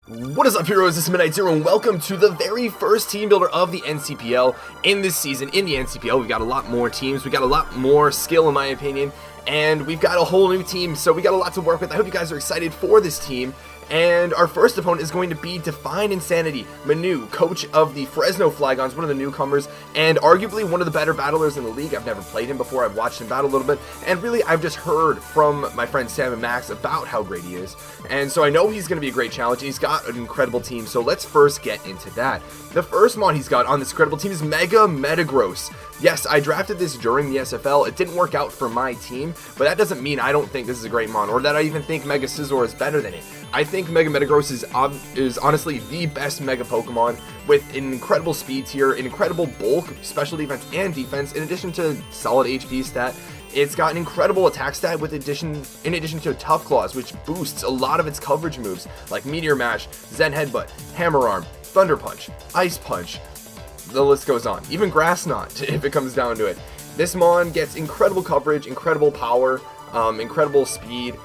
What is up, heroes? This is Midnight Zero, and welcome to the very first team builder of the NCPL in this season. In the NCPL, we've got a lot more teams, we got a lot more skill in my opinion, and we've got a whole new team, so we got a lot to work with. I hope you guys are excited for this team. And our first opponent is going to be Define Insanity, Manou, coach of the Fresno Flygons, one of the newcomers, and arguably one of the better battlers in the league. I've never played him before, I've watched him battle a little bit, and really I've just heard from my friends Sam and Max about how great he is. And so I know he's going to be a great challenge, and he's got an incredible team, so let's first get into that. The first mod he's got on this incredible team is Metagross. Yes, I drafted this during the SFL. It didn't work out for my team, but that doesn't mean I don't think this is a great mon, or that I even think Megazor is better than it. I think Metagross is honestly the best Mega Pokemon, with an incredible speed tier, an incredible bulk, special defense, and defense, in addition to solid HP stat. It's got an incredible attack stat in addition to Tough Claws, which boosts a lot of its coverage moves, like Meteor Mash, Zen Headbutt, Hammer Arm, Thunder Punch, Ice Punch. The list goes on. Even Grass Knot, if it comes down to it. This mon gets incredible coverage, incredible power, incredible speed,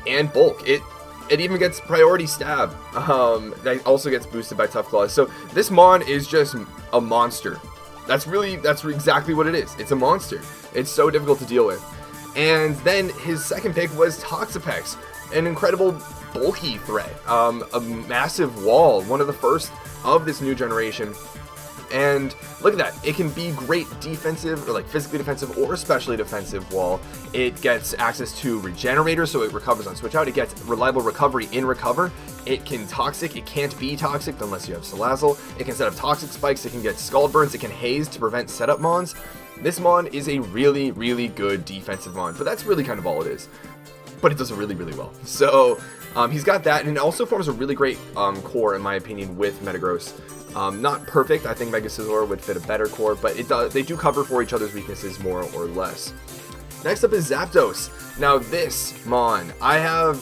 and bulk. It even gets priority stab. That also gets boosted by Tough Claws. So this mon is just a monster. That's exactly what it is. It's a monster. It's so difficult to deal with. And then his second pick was Toxapex, an incredible bulky threat, a massive wall, one of the first of this new generation. And look at that, it can be great defensive, or like physically defensive or especially defensive wall. It gets access to Regenerator, so it recovers on switch out. It gets reliable recovery in recover. It can toxic, it can't be toxic unless you have Salazzle. It can set up toxic spikes, it can get Scald Burns, it can haze to prevent setup mons. This mon is a really, really good defensive mon, but that's really kind of all it is. But it does it really, really well. So he's got that, and it also forms a really great core, in my opinion, with Metagross. Not perfect, I think Megazor would fit a better core, but they do cover for each other's weaknesses more or less. Next up is Zapdos. Now this mon, I have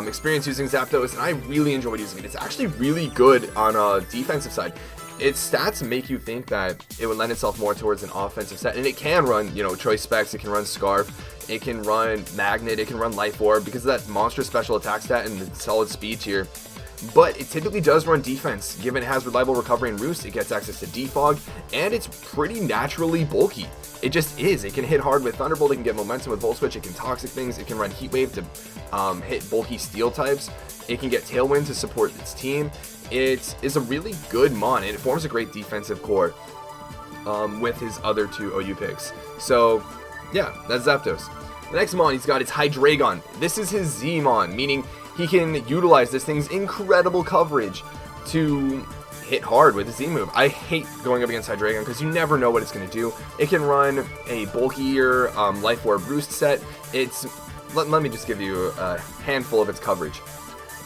experience using Zapdos, and I really enjoyed using it. It's actually really good on a defensive side. Its stats make you think that it would lend itself more towards an offensive set, and it can run, Choice Specs, it can run Scarf, it can run Magnet, it can run Life Orb because of that monster special attack stat and the solid speed tier. But it typically does run defense, given it has reliable recovery and roost, it gets access to defog, and it's pretty naturally bulky. It just is. It can hit hard with Thunderbolt, it can get momentum with Volt Switch, it can toxic things, it can run Heat Wave to hit bulky steel types, it can get Tailwind to support its team. It is a really good mon, and it forms a great defensive core with his other two OU picks. So yeah, that's Zapdos. The next mon he's got is Hydreigon. This is his Z-mon, meaning he can utilize this thing's incredible coverage to hit hard with the Z move. I hate going up against Hydreigon because you never know what it's going to do. It can run a bulkier Life Orb Roost set. Let me just give you a handful of its coverage.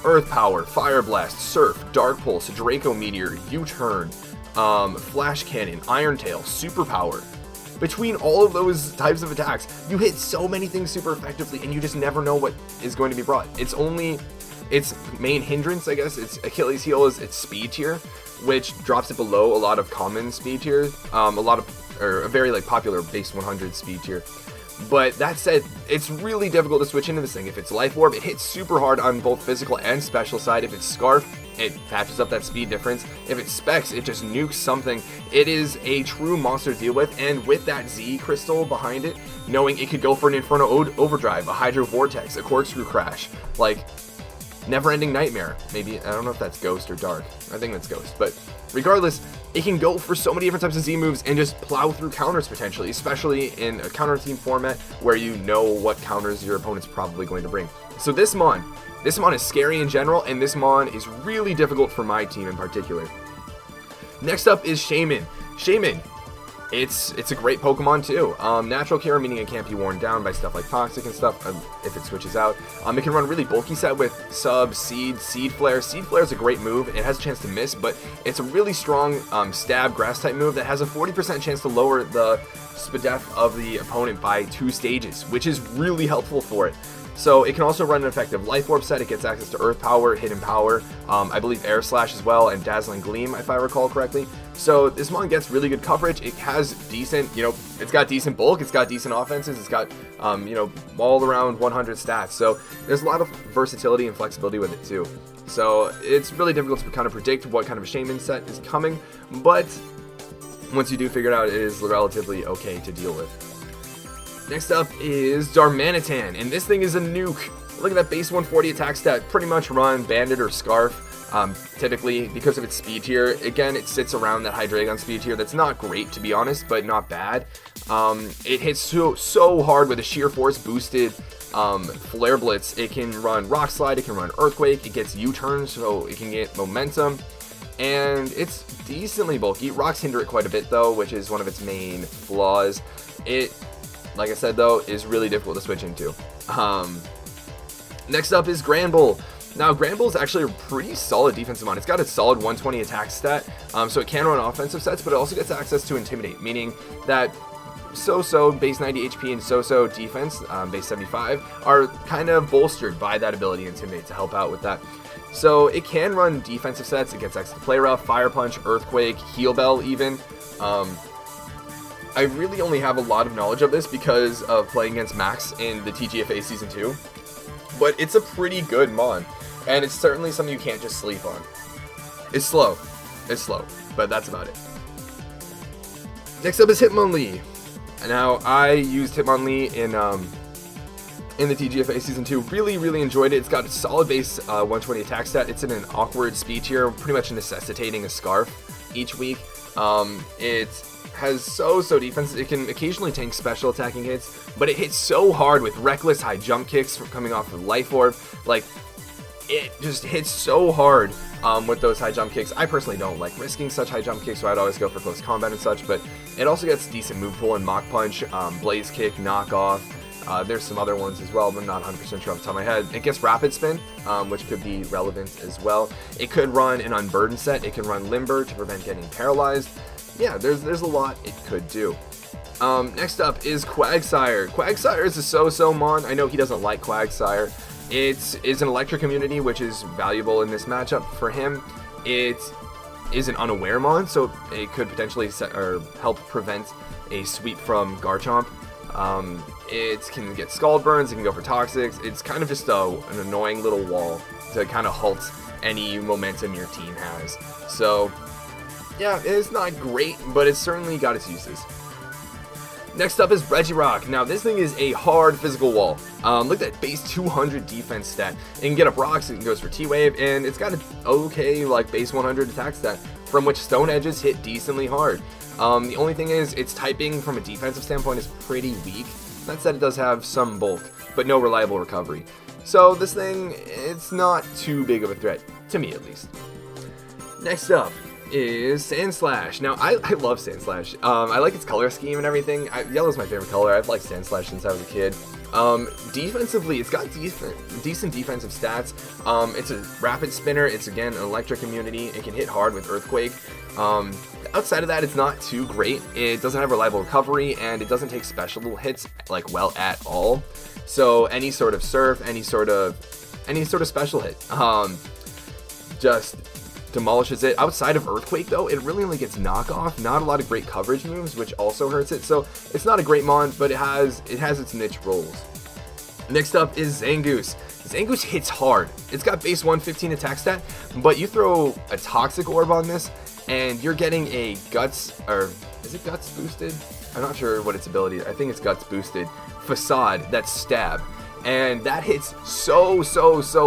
Earth Power, Fire Blast, Surf, Dark Pulse, Draco Meteor, U-Turn, Flash Cannon, Iron Tail, Super Power. Between all of those types of attacks, you hit so many things super effectively, and you just never know what is going to be brought. It's only its main hindrance, I guess, its Achilles heel is its speed tier, which drops it below a lot of common speed tiers, a very popular base 100 speed tier. But that said, it's really difficult to switch into this thing. If it's Life Orb, it hits super hard on both physical and special side. If it's Scarf, it patches up that speed difference. If it's Specs, it just nukes something. It is a true monster to deal with, and with that Z crystal behind it, knowing it could go for an Inferno Overdrive, a Hydro Vortex, a Corkscrew Crash, like Never-Ending Nightmare. Maybe, I don't know if that's Ghost or Dark. I think that's Ghost, but regardless, it can go for so many different types of Z moves and just plow through counters potentially, especially in a counter team format where you know what counters your opponent's probably going to bring. So this mon is scary in general, and this mon is really difficult for my team in particular. Next up is Shaman. Shaman, it's a great Pokemon too. Natural Cure, meaning it can't be worn down by stuff like Toxic and stuff if it switches out. It can run really bulky set with Sub, Seed Flare. Seed Flare is a great move. It has a chance to miss, but it's a really strong stab grass type move that has a 40% chance to lower the SPDEF of the opponent by 2 stages, which is really helpful for it. So it can also run an effective Life Orb set. It gets access to Earth Power, Hidden Power, I believe Air Slash as well, and Dazzling Gleam, if I recall correctly. So this mon gets really good coverage. It has decent, it's got decent bulk, it's got decent offenses, it's got, all around 100 stats. So there's a lot of versatility and flexibility with it too. So it's really difficult to kind of predict what kind of a Shaman set is coming, but once you do figure it out, it is relatively okay to deal with. Next up is Darmanitan, and this thing is a nuke. Look at that base 140 attack stat, pretty much run Bandit or Scarf. Typically, because of its speed tier, again, it sits around that Hydreigon speed tier. That's not great, to be honest, but not bad. It hits so hard with a Sheer Force boosted Flare Blitz. It can run Rock Slide, it can run Earthquake, it gets U-turns, so it can get momentum, and it's decently bulky. Rocks hinder it quite a bit, though, which is one of its main flaws. It, like I said, though, is really difficult to switch into. Next up is Grandal. Now, Grandal is actually a pretty solid defensive mon. It's got a solid 120 attack stat, so it can run offensive sets, but it also gets access to Intimidate, meaning that so-so base 90 HP and so-so defense, base 75, are kind of bolstered by that ability Intimidate to help out with that. So it can run defensive sets. It gets access to Play Rough, Fire Punch, Earthquake, Heal Bell even. I really only have a lot of knowledge of this because of playing against Max in the TGFA Season 2, but it's a pretty good mon, and it's certainly something you can't just sleep on. It's slow, but that's about it. Next up is Hitmonlee. Now, I used Hitmonlee in the TGFA Season 2. Really enjoyed it. It's got a solid base 120 attack stat. It's in an awkward speed tier, pretty much necessitating a Scarf each week. It has so defense. It can occasionally tank special attacking hits, but it hits so hard with reckless high jump kicks from coming off of Life Orb. Like, it just hits so hard with those high jump kicks. I personally don't like risking such high jump kicks, so I'd always go for close combat and such, but it also gets decent move pool and Mach Punch, Blaze Kick, Knock Off. There's some other ones as well, but I'm not 100% sure off the top of my head. It gets Rapid Spin, which could be relevant as well. It could run an Unburden set. It can run Limber to prevent getting paralyzed. Yeah, there's a lot it could do. Next up is Quagsire. Quagsire is a so-so mon. I know he doesn't like Quagsire. It is an electric immunity, which is valuable in this matchup for him. It is an unaware mon, so it could potentially help prevent a sweep from Garchomp. It can get Scald Burns, it can go for Toxics. It's kind of just an annoying little wall to kind of halt any momentum your team has. So, yeah, it's not great, but it's certainly got its uses. Next up is Regirock. Now, this thing is a hard physical wall. Look at that base 200 defense stat. It can get up rocks, it goes for T-Wave, and it's got an okay, like, base 100 attack stat, from which Stone Edges hit decently hard. The only thing is, its typing from a defensive standpoint is pretty weak. That said, it does have some bulk, but no reliable recovery. So this thing, it's not too big of a threat, to me at least. Next up is Sandslash. Now, I love Sandslash. I like its color scheme and everything. Yellow's my favorite color. I've liked Sandslash since I was a kid. Defensively, it's got decent defensive stats. It's a rapid spinner. It's, again, an electric immunity. It can hit hard with Earthquake. Outside of that, it's not too great. It doesn't have reliable recovery, and it doesn't take special hits, like, well at all. So any sort of surf, any sort of special hit, just demolishes it. Outside of Earthquake, though, it really only gets knockoff. Not a lot of great coverage moves, which also hurts it. So it's not a great mon, but it has its niche roles. Next up is Zangoose. Zangoose hits hard. It's got base 115 attack stat, but you throw a Toxic Orb on this, and you're getting a Guts, or is it Guts boosted? I'm not sure what its ability is. I think it's Guts boosted. Facade, that's Stab. And that hits so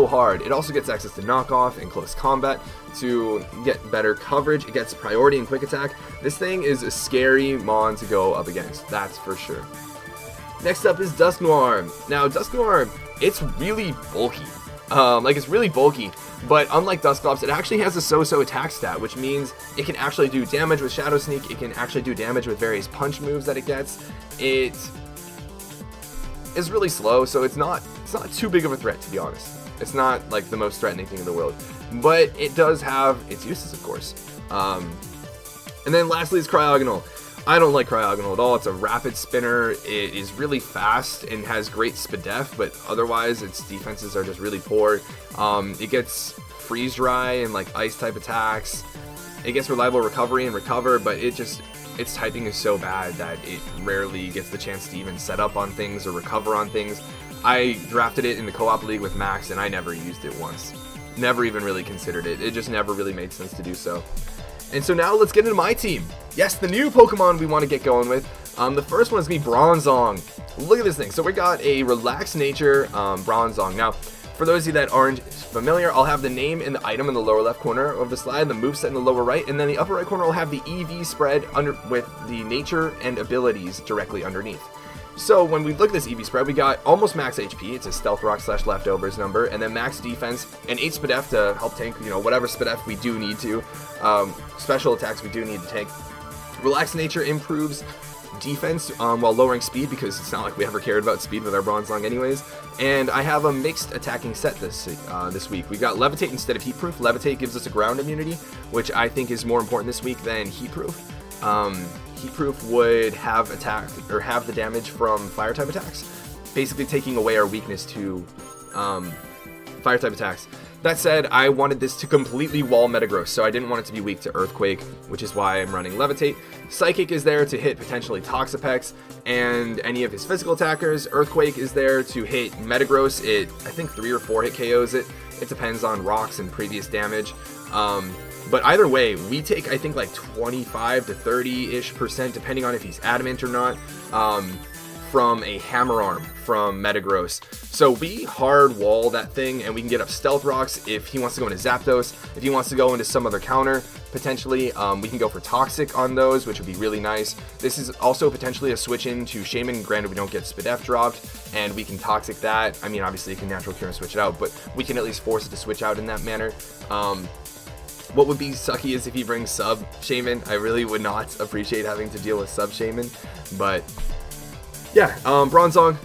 hard. It also gets access to Knockoff and Close Combat to get better coverage. It gets Priority and Quick Attack. This thing is a scary mon to go up against, that's for sure. Next up is Dusknoir. Now, Dusknoir, it's really bulky. It's really bulky, but unlike Dusclops, it actually has a so-so attack stat, which means it can actually do damage with Shadow Sneak. It can actually do damage with various punch moves that it gets. It is really slow, so it's not too big of a threat, to be honest. It's not like the most threatening thing in the world, but it does have its uses, of course. And then lastly is Cryogonal. I don't like Cryogonal at all. It's a rapid spinner. It is really fast and has great Spadef, but otherwise its defenses are just really poor. It gets freeze dry and like ice type attacks. It gets reliable recovery and recover, but its typing is so bad that it rarely gets the chance to even set up on things or recover on things. I drafted it in the co-op league with Max and I never used it once. never even really considered it. It just never really made sense to do so. And so now let's get into my team. Yes, the new Pokemon we want to get going with. The first one is going to be Bronzong. Look at this thing. So we got a relaxed nature Bronzong. Now, for those of you that aren't familiar, I'll have the name and the item in the lower left corner of the slide, the moveset in the lower right, and then the upper right corner will have the EV spread under with the nature and abilities directly underneath. So when we look at this EV spread, we got almost max HP, it's a Stealth Rock / leftovers number, and then max defense and 8 Spadef to help tank, whatever Spadef we do need to, special attacks we do need to tank. Relaxed nature improves defense while lowering speed, because it's not like we ever cared about speed with our Bronzong anyways. And I have a mixed attacking set this week. We got Levitate instead of Heat Proof. Levitate gives us a ground immunity, which I think is more important this week than Heat Proof. Heat Proof would have the damage from fire type attacks, basically taking away our weakness to fire type attacks. That said, I wanted this to completely wall Metagross, so I didn't want it to be weak to Earthquake, which is why I'm running Levitate. Psychic is there to hit potentially Toxapex and any of his physical attackers. Earthquake is there to hit Metagross. I think 3 or 4 hit KOs it. It depends on rocks and previous damage. But either way, we take, I think, like 25 to 30-ish% depending on if he's adamant or not, from a Hammer Arm from Metagross. So we hard wall that thing, and we can get up Stealth Rocks if he wants to go into Zapdos. If he wants to go into some other counter, potentially, we can go for Toxic on those, which would be really nice. This is also potentially a switch into Shaman. Granted, we don't get Spadef dropped, and we can Toxic that. I mean, obviously, you can Natural Cure and switch it out, but we can at least force it to switch out in that manner. What would be sucky is if he brings Sub Shaman. I really would not appreciate having to deal with Sub Shaman, but yeah, Bronzong,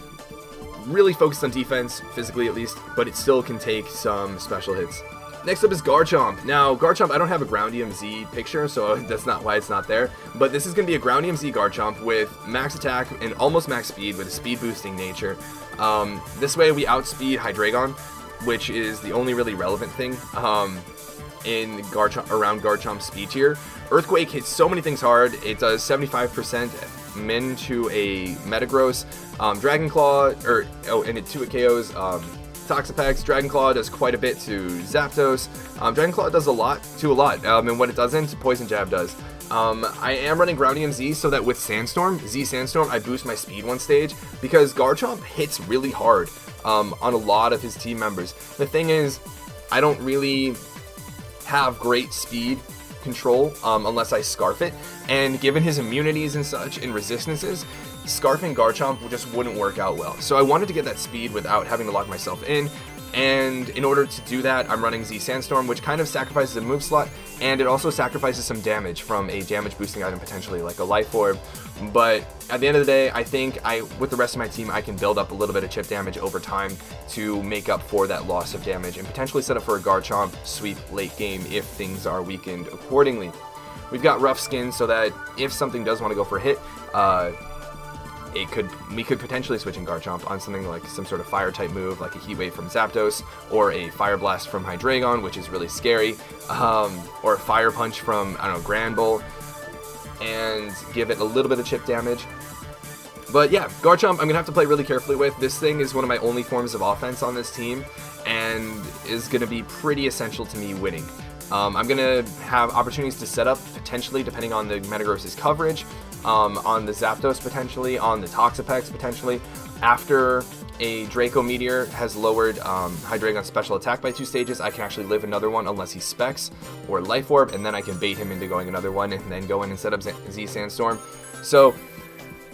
really focused on defense, physically at least, but it still can take some special hits. Next up is Garchomp. Now, Garchomp, I don't have a Ground EMZ picture, so that's not why it's not there, but this is going to be a Ground EMZ Garchomp with max attack and almost max speed with a speed boosting nature. This way we outspeed Hydreigon, which is the only really relevant thing in around Garchomp's speed tier. Earthquake hits so many things hard. It does 75% min to a Metagross. Dragon Claw, and it 2 KOs Toxapex. Dragon Claw does quite a bit to Zapdos. Dragon Claw does a lot, and what it doesn't, Poison Jab does. I am running Ground EMZ so that with Sandstorm, I boost my speed 1 stage, because Garchomp hits really hard on a lot of his team members. The thing is, I don't really have great speed control unless I Scarf it, and given his immunities and such and resistances, Scarfing Garchomp just wouldn't work out well. So I wanted to get that speed without having to lock myself in, and in order to do that, I'm running Z Sandstorm, which kind of sacrifices a move slot, and it also sacrifices some damage from a damage boosting item, potentially like a Life Orb. But at the end of the day, I think with the rest of my team, I can build up a little bit of chip damage over time to make up for that loss of damage, and potentially set up for a Garchomp sweep late game if things are weakened accordingly. We've got Rough Skin so that if something does want to go for a hit, we could potentially switch in Garchomp on something like some sort of fire type move, like a Heat Wave from Zapdos, or a Fire Blast from Hydreigon, which is really scary, or a Fire Punch from, I don't know, Grandal, and give it a little bit of chip damage. But yeah, Garchomp, I'm going to have to play really carefully with. This thing is one of my only forms of offense on this team, and is going to be pretty essential to me winning. I'm going to have opportunities to set up, potentially, depending on the Metagross's coverage, on the Zapdos potentially, on the Toxapex potentially. After a Draco Meteor has lowered Hydreigon's special attack by 2 stages, I can actually live another one unless he Specs or Life Orb, and then I can bait him into going another one and then go in and set up Z Sandstorm. So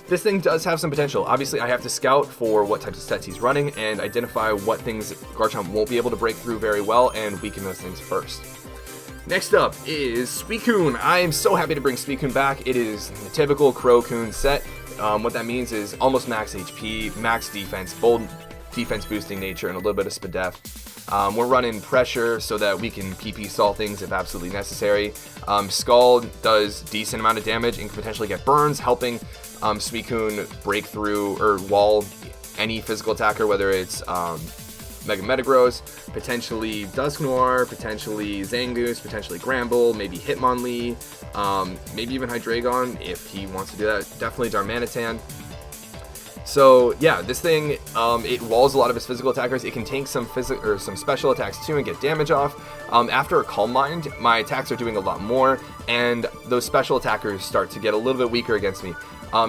this thing does have some potential. Obviously, I have to scout for what types of sets he's running and identify what things Garchomp won't be able to break through very well and weaken those things first. Next up is Suicune. I am so happy to bring Suicune back. It is the typical Crocoon set. What that means is almost max HP, max defense, bold defense boosting nature, and a little bit of Spadef. We're running Pressure so that we can PP stall things if absolutely necessary. Scald does decent amount of damage and can potentially get burns, helping Suicune break through or wall any physical attacker, whether it's Metagross, potentially Dusknoir, potentially Zangoose, potentially Gramble, maybe Hitmonlee, maybe even Hydreigon if he wants to do that. Definitely Darmanitan. So yeah, this thing, it walls a lot of his physical attackers. It can tank some special attacks too and get damage off. After a Calm Mind, my attacks are doing a lot more, and those special attackers start to get a little bit weaker against me.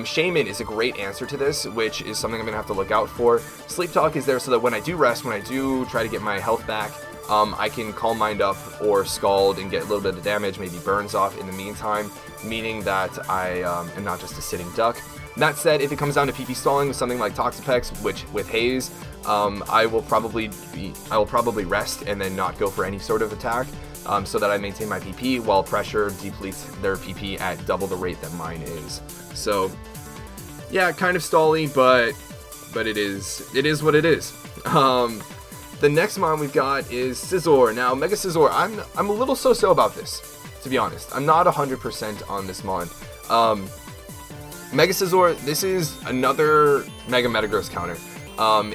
Shaman is a great answer to this, which is something I'm going to have to look out for. Sleep Talk is there so that when I do rest, when I do try to get my health back, I can Calm Mind up or Scald and get a little bit of damage, maybe burns off in the meantime, meaning that I am not just a sitting duck. That said, if it comes down to PP stalling with something like Toxapex, which with Haze, I will probably rest and then not go for any sort of attack, so that I maintain my PP while Pressure depletes their PP at double the rate that mine is. So yeah, kind of stally, but it is what it is. The next mon we've got is Scizor. Now, Mega Scizor, I'm a little so-so about this, to be honest. I'm not 100% on this mon. Mega Scizor, this is another Mega Metagross counter.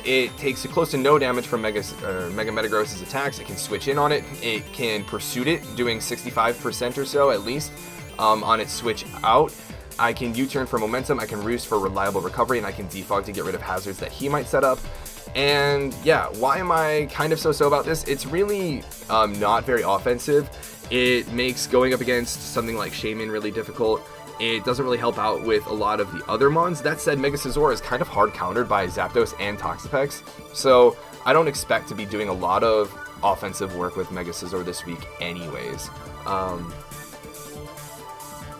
It takes close to no damage from Mega Metagross's attacks. It can switch in on it. It can Pursuit it, doing 65% or so at least on its switch out. I can U-turn for momentum, I can Roost for reliable recovery, and I can Defog to get rid of hazards that he might set up. And yeah, why am I kind of so-so about this? It's really not very offensive. It makes going up against something like Shaman really difficult. It doesn't really help out with a lot of the other mons. That said, Mega Scizor is kind of hard countered by Zapdos and Toxapex, so I don't expect to be doing a lot of offensive work with Mega Scizor this week anyways.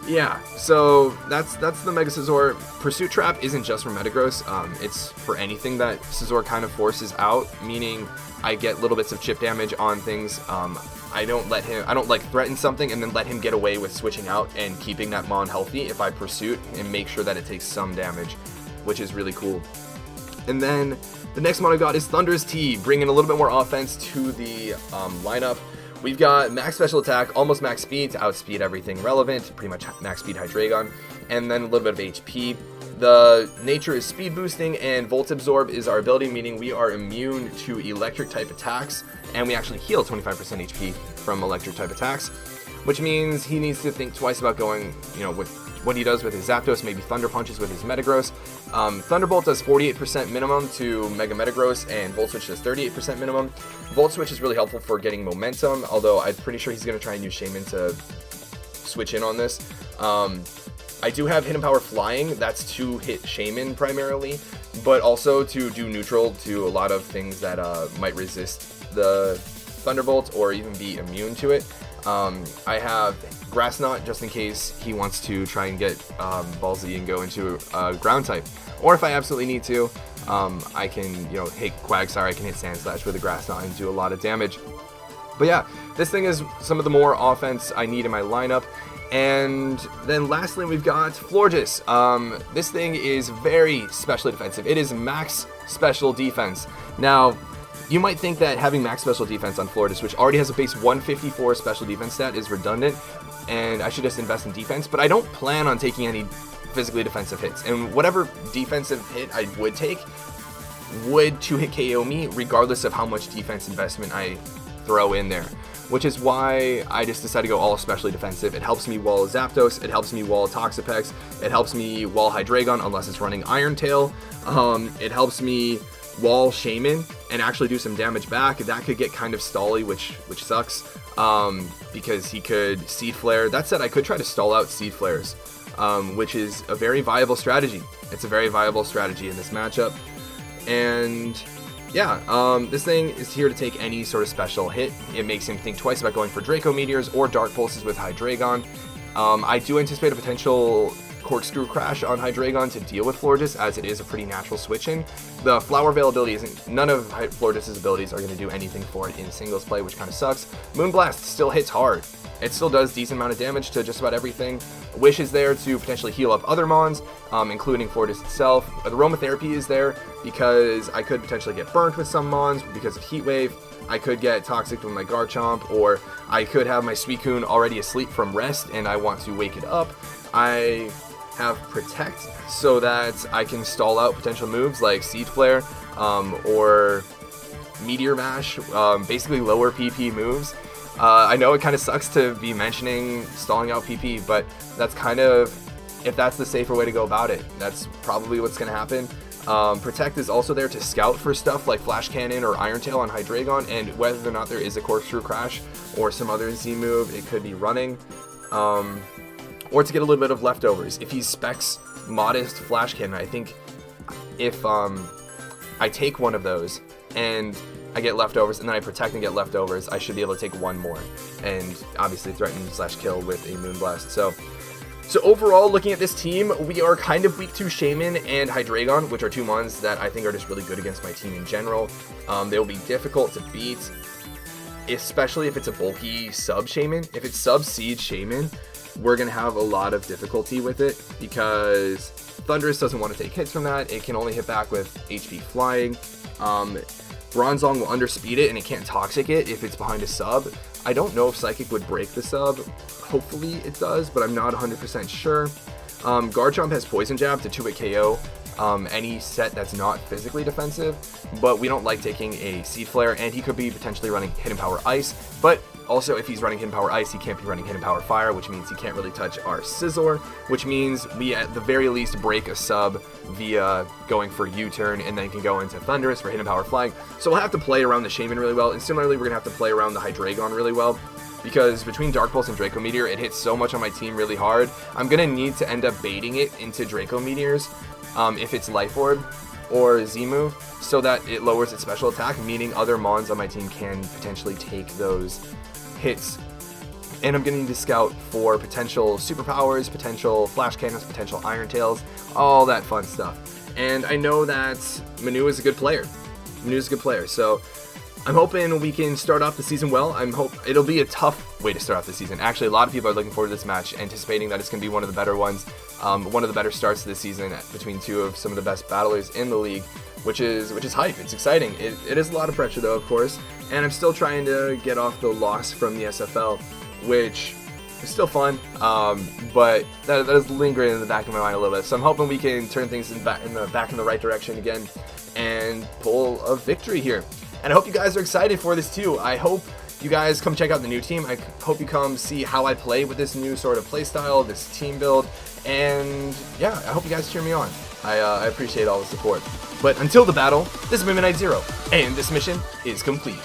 Yeah, so that's the Mega Scizor. Pursuit Trap isn't just for Metagross, it's for anything that Scizor kind of forces out, meaning I get little bits of chip damage on things. I don't like threaten something and then let him get away with switching out and keeping that mon healthy if I Pursuit and make sure that it takes some damage, which is really cool. And then the next mon I got is Thunder's Tea, bringing a little bit more offense to the lineup. We've got max special attack, almost max speed to outspeed everything relevant, pretty much max speed Hydreigon, and then a little bit of HP. The nature is speed boosting, and Volt Absorb is our ability, meaning we are immune to electric type attacks, and we actually heal 25% HP from electric type attacks, which means he needs to think twice about going, with what he does with his Zapdos, maybe Thunder Punches with his Metagross. Thunderbolt does 48% minimum to Mega Metagross, and Volt Switch does 38% minimum. Volt Switch is really helpful for getting momentum, although I'm pretty sure he's going to try and use Shaman to switch in on this. I do have Hidden Power Flying, that's to hit Shaman primarily, but also to do neutral to a lot of things that might resist the Thunderbolt or even be immune to it. I have Grass Knot just in case he wants to try and get ballsy and go into ground type. Or if I absolutely need to, I can hit Quagsire, I can hit Sand Slash with a Grass Knot and do a lot of damage. But yeah, this thing is some of the more offense I need in my lineup. And then lastly, we've got Florges. This thing is very specially defensive. It is max special defense. Now, you might think that having max special defense on Florges, which already has a base 154 special defense stat, is redundant, and I should just invest in defense, but I don't plan on taking any physically defensive hits. And whatever defensive hit I would take would 2-hit KO me, regardless of how much defense investment I throw in there. Which is why I just decided to go all specially defensive. It helps me wall Zapdos, it helps me wall Toxapex, it helps me wall Hydreigon unless it's running Iron Tail, it helps me wall Shaman and actually do some damage back. That could get kind of stally, which sucks, because he could Seed Flare. That said, I could try to stall out Seed Flares, which is a very viable strategy. It's a very viable strategy in this matchup. And yeah, this thing is here to take any sort of special hit. It makes him think twice about going for Draco Meteors or Dark Pulses with Hydreigon. I do anticipate a potential Corkscrew Crash on Hydreigon to deal with Florges, as it is a pretty natural switch-in. The Flower availability isn't, none of Florges' abilities are going to do anything for it in singles play, which kind of sucks. Moonblast still hits hard. It still does decent amount of damage to just about everything. Wish is there to potentially heal up other mons, including Florges itself. The Aromatherapy is there because I could potentially get burnt with some mons because of Heat Wave. I could get toxic with my Garchomp, or I could have my Suicune already asleep from rest and I want to wake it up. I have Protect so that I can stall out potential moves like Seed Flare or Meteor Mash, basically lower PP moves. I know it kind of sucks to be mentioning stalling out PP, but that's kind of, if that's the safer way to go about it, that's probably what's going to happen. Protect is also there to scout for stuff like Flash Cannon or Iron Tail on Hydreigon, and whether or not there is a Corkscrew Crash or some other Z move, it could be running. Or to get a little bit of leftovers. If he specs Modest Flash Cannon, I think if I take one of those and I get leftovers, and then I protect and get leftovers, I should be able to take one more, and obviously threaten/kill with a Moonblast. So overall, looking at this team, we are kind of weak to Shaman and Hydreigon, which are two mons that I think are just really good against my team in general. They will be difficult to beat, especially if it's a bulky sub Shaman. If it's sub Siege Shaman, we're going to have a lot of difficulty with it, because Thundurus doesn't want to take hits from that. It can only hit back with HP flying. Bronzong will underspeed it, and it can't Toxic it if it's behind a sub. I don't know if Psychic would break the sub. Hopefully it does, but I'm not 100% sure. Garchomp has Poison Jab to 2-hit KO any set that's not physically defensive, but we don't like taking a Seed Flare, and he could be potentially running Hidden Power Ice, but also if he's running Hidden Power Ice, he can't be running Hidden Power Fire, which means he can't really touch our Scizor, which means we at the very least break a sub via going for U-turn, and then can go into Thundurus for Hidden Power Flying. So we'll have to play around the Shaman really well, and similarly we're going to have to play around the Hydreigon really well, because between Dark Pulse and Draco Meteor, it hits so much on my team really hard. I'm going to need to end up baiting it into Draco Meteors if it's Life Orb or Z-move, so that it lowers its special attack, meaning other mons on my team can potentially take those hits. And I'm going to need to scout for potential superpowers, potential Flash Cannons, potential Iron Tails, all that fun stuff. And I know that Manou is a good player. So I'm hoping we can start off the season well. It'll be a tough way to start off the season. Actually, a lot of people are looking forward to this match, anticipating that it's going to be one of the better ones, one of the better starts of the season between two of some of the best battlers in the league, which is hype. It's exciting. It is a lot of pressure though, of course, and I'm still trying to get off the loss from the SFL, which is still fun, but that is lingering in the back of my mind a little bit. So I'm hoping we can turn things back in the right direction again and pull a victory here. And I hope you guys are excited for this too. I hope you guys come check out the new team. I hope you come see how I play with this new sort of play style, this team build, and yeah, I hope you guys cheer me on. I appreciate all the support. But until the battle, this is Midnight Zero, and this mission is complete.